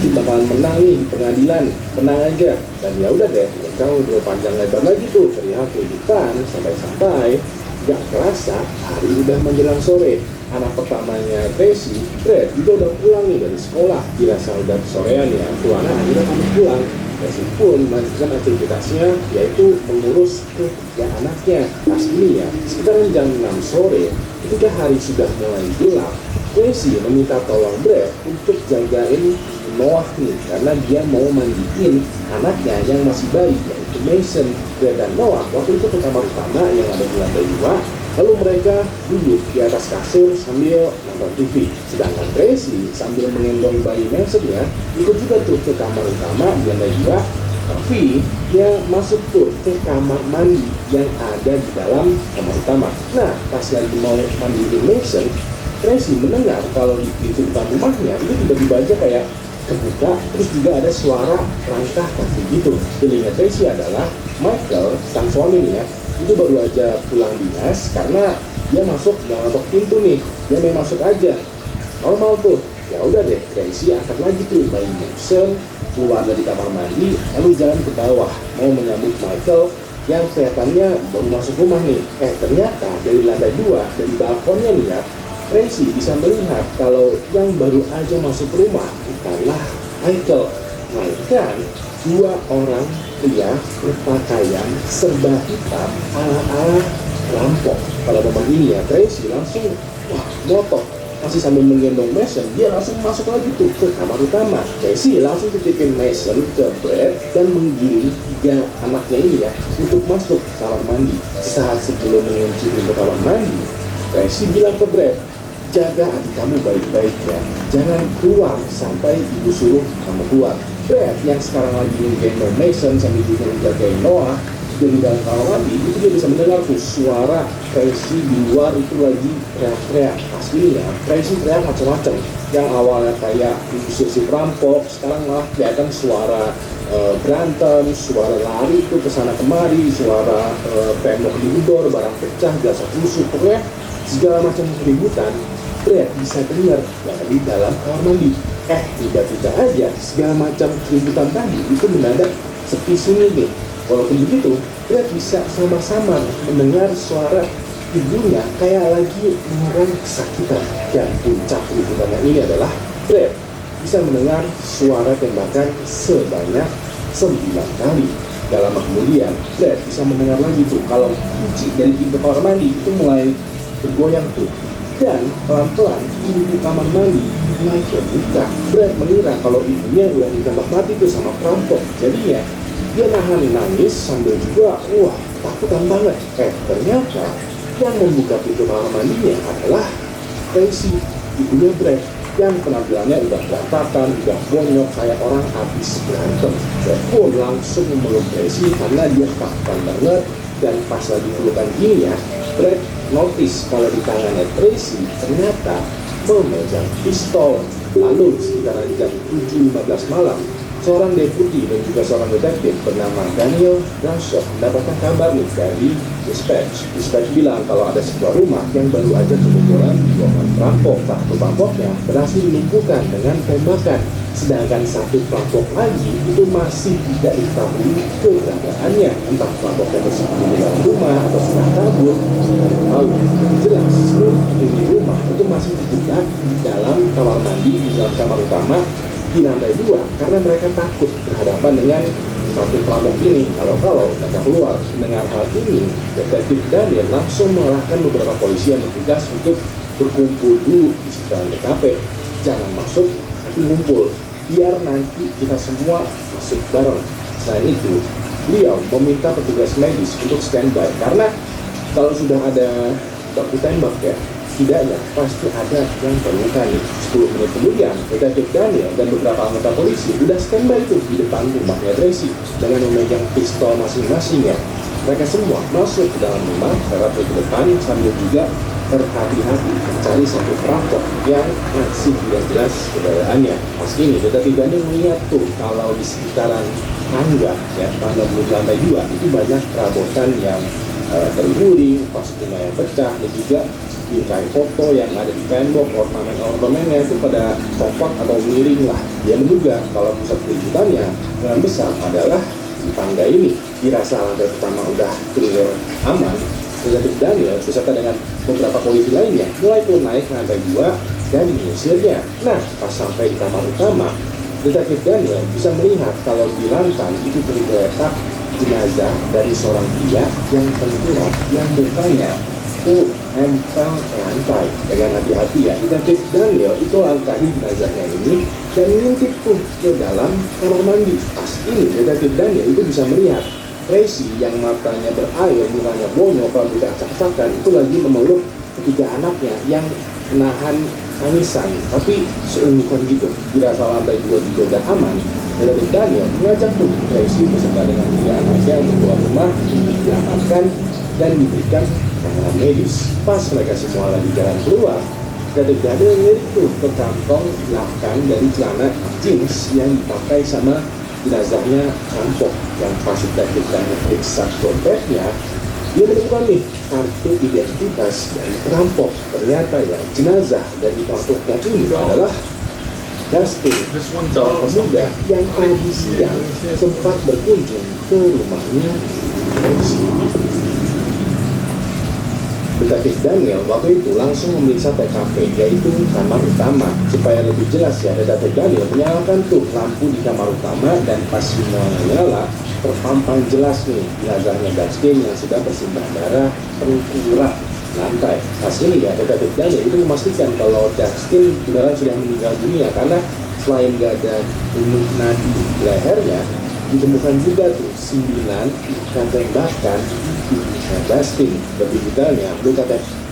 Tracy bakalan menang nih di pengadilan, menang aja. Dan ya udah deh, mereka udah panjang lebar lagi tuh perihal kehidupan sampai gak kerasa hari udah menjelang sore. Anak pertamanya Tracy, Brad, juga udah pulang nih dari sekolah. Dirasa udah sorean ya, tuh anak akhirnya pamit pulang. Tracy pun melanjutkan aktivitasnya, yaitu mengurus ketiga anaknya. Pas ini ya, sekitaran jam 6 sore, ketika hari sudah mulai gelap, Tracy meminta tolong Brad untuk jagain Noah nih, karena dia mau mandiin anaknya yang masih bayi, yaitu Mason. Brad dan Noah waktu itu ke kamar utama yang ada di lantai 2, lalu mereka duduk di atas kasur sambil nonton TV. Sedangkan Tracy sambil mengendong bayi Mason ya, ikut juga tuh ke kamar utama di lantai 2, tapi dia masuk tuh ke kamar mandi yang ada di dalam kamar utama. Nah, pas lagi mau mandiin Mason, Tracy mendengar kalau di pintu depan rumahnya itu tiba-tiba aja kayak kebuka, terus juga ada suara langkah kaki gitu. Telinga Tracy adalah Michael, sang suami nih ya, itu baru aja pulang dinas karena dia masuk nggak ngetok pintu nih, dia main masuk aja. Normal tuh, ya udah deh, Tracy angkat lagi tuh bayi Mason, keluar dari kamar mandi, lalu jalan ke bawah mau menyambut Michael yang kelihatannya baru masuk rumah nih. Ternyata dari lantai 2, dari balkonnya nih ya, Tracy bisa melihat kalau yang baru aja masuk rumah bukanlah Michael, melainkan 2 orang pria berpakaian serba hitam ala-ala rampok. Pada momen ini ya, Tracy langsung motok, masih sambil menggendong Mason, dia langsung masuk lagi tuh ke kamar utama. Tracy langsung titipin Mason ke Brad dan menggiring 3 anaknya ini ya untuk masuk kamar mandi. Saat sebelum mengunci pintu kamar mandi, Tracy bilang ke Brad, jaga adik kamu baik-baik ya, jangan keluar sampai ibu suruh kamu keluar. Brad yang sekarang lagi menggendong Mason sambil juga menjagain Noah dari dalam kamar mandi, itu dia bisa mendengar tuh suara Tracy di luar itu lagi teriak-teriak. Aslinya Tracy teriak macam-macam, yang awalnya kayak diusir si perampok, sekarang malah kelihatan suara berantem, suara lari tuh kesana kemari, suara tembok digedor, barang pecah, gelas tusuk, pokoknya segala macam keributan Brad bisa dengar dari dalam kamar mandi. Tiba-tiba aja segala macam keributan tadi itu mendadak sepi sunyi nih. Walaupun begitu, Brad bisa sama-sama mendengar suara ibunya kayak lagi mengeram kesakitan. Dan puncak keributannya ini adalah Brad bisa mendengar suara tembakan sebanyak 9 kali. Dalam kemudian, Brad bisa mendengar lagi tuh kalau kunci dari pintu kamar mandi itu mulai bergoyang tuh. Dan pelan-pelan pintu kamar mandi mulai terbuka. Brad mengira kalau ibunya udah ditembak mati tuh sama perampok. Jadinya dia nahan nangis sambil juga takutan banget. Ternyata yang membuka pintu kamar mandinya adalah Tracy, ibunya Brad, yang penampilannya udah berantakan, udah bonyok kayak orang habis berantem. Brad pun langsung memeluk Tracy karena dia ketakutan banget. Dan pas lagi pelukan gini ya, Brad notice kalau di tangannya Tracy ternyata memegang pistol. Lalu sekitaran jam 7.15 malam, seorang deputi dan juga seorang detektif bernama Daniel Bradshaw mendapatkan kabar nih dari dispatch. Dispatch bilang kalau ada sebuah rumah yang baru aja kebobolan 2 orang perampok. Perampoknya berhasil dilumpuhkan dengan tembakan. Sedangkan 1 perampok lagi itu masih tidak diketahui keberadaannya. Entah perampoknya bersembunyi di dalam rumah atau sudah kabur, tidak tahu. Jelas seluruh penghuni rumah itu masih terjebak di dalam kamar mandi, di dalam kamar utama di lantai 2, karena mereka takut berhadapan dengan 1 perampok ini. Kalau mereka keluar. Mendengar hal ini, detektif Daniel langsung mengerahkan beberapa polisi yang bertugas untuk berkumpul dulu di sekitaran TKP. Jangan masuk, tapi ngumpul, biar nanti kita semua masuk bareng. Selain itu, beliau meminta petugas medis untuk standby, karena kalau sudah ada baku tembak ya, setidaknya pasti ada yang terluka nih. 10 menit kemudian, detektif Daniel dan beberapa anggota polisi sudah standby itu di depan rumahnya Tracy dengan memegang pistol masing-masing ya. Mereka semua masuk ke dalam rumah, terapet ke depan sambil juga berhati-hati mencari 1 perampok yang masih tidak jelas keberadaannya. Pas ini, detektif Daniel melihat tuh kalau di sekitaran tangga menuju lantai 2 itu banyak perabotan yang terguling, pas bunga yang pecah, dan juga bingkai foto yang ada di tembok, ornamen-ornamennya itu pada copot atau miring lah. Dia menduga kalau pusat keributannya dengan besar adalah di tangga ini. Dirasa lantai pertama udah clear aman, Detektif Daniel beserta dengan beberapa polisi lainnya mulai pun naik ke lantai 2 dan mengusirnya. Nah, pas sampai di kamar utama, Detektif Daniel bisa melihat kalau di lantai itu tergeletak jenazah dari seorang pria yang tengkurap yang mukanya itu nempel ke lantai. Dengan hati-hati ya, Detektif Daniel itu langkahi jenazahnya ini dan ngintip tuh ke dalam kamar mandi. Pas ini Detektif Daniel itu bisa melihat Tracy yang matanya berair, mukanya bonyok, rambutnya acak-acakan itu lagi memeluk ketiga anaknya yang menahan tangisan, tapi seumukan gitu. Dirasa lantai 2 juga aman, Detektif Daniel mengajak tuh Tracy beserta dengan tiga anaknya untuk keluar rumah, diamankan dan diberikan penanganan medis. Pas mereka semua lagi jalan keluar, Detektif Daniel ngelirik tuh ke kantong belakang dari celana jeans yang dipakai sama jenazahnya rampok. Yang pas Detektif Daniel periksa dompetnya, dia menemukan nih kartu identitas dari perampok. Ternyata yang jenazah dari perampoknya ini adalah Dustin, seorang pemuda yang tadi siang sempat berkunjung ke rumahnya Tracy. Detektif Daniel waktu itu langsung memeriksa TKP, yaitu kamar utama. Supaya lebih jelas ya, Detektif Daniel menyalakan tuh lampu di kamar utama dan pas semuanya nyala, terpampang jelas nih jenazahnya Dustin yang sudah bersimbah darah tengkurap lantai. Hasilnya ya, Detektif Daniel itu memastikan kalau Dustin beneran sudah meninggal dunia karena selain gak ada bunuh nadi di lehernya, ditemukan juga tuh 9 luka tembakan di tubuhnya Dustin. Lebih detailnya, luka tembakan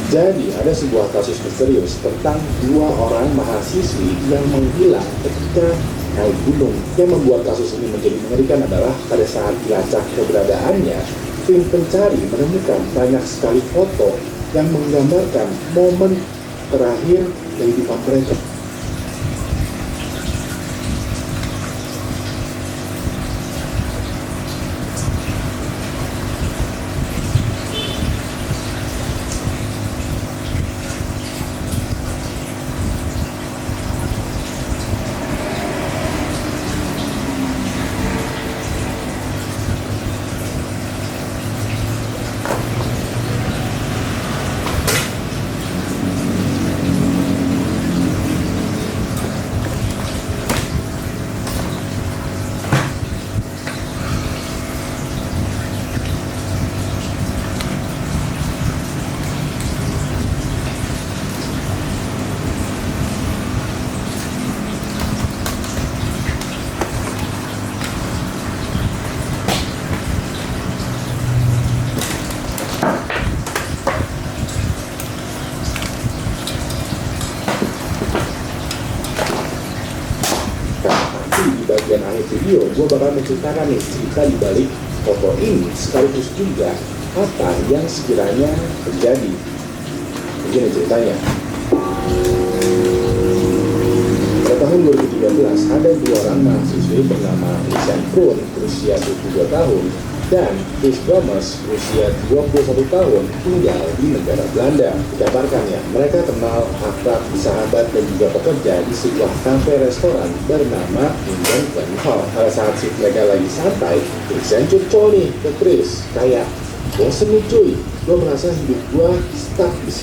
Jadi ada sebuah kasus misterius tentang dua orang mahasiswi yang menghilang ketika naik gunung. Yang membuat kasus ini menjadi mengerikan adalah pada saat dilacak keberadaannya, tim pencari menemukan banyak sekali foto yang menggambarkan momen terakhir kehidupan mereka. Di bagian akhir video, gue bakal menceritakan nih cerita di balik foto ini, sekaligus juga apa yang sekiranya terjadi. Begini ceritanya. Pada tahun 2013, ada dua orang mahasiswi bernama Richard Kroon, berusia 22 tahun, dan Chris Thomas, berusia 21 tahun, tinggal di negara Belanda. Dikabarkan ya, mereka kenal, akrab, sahabat, dan juga bekerja di sebuah kafe restoran bernama Indian Glen Hall. Pada saat mereka lagi santai, Christian curcol nih ke Chris, kayak, bosen nih cuy, gue merasa hidup gue stuck di sini.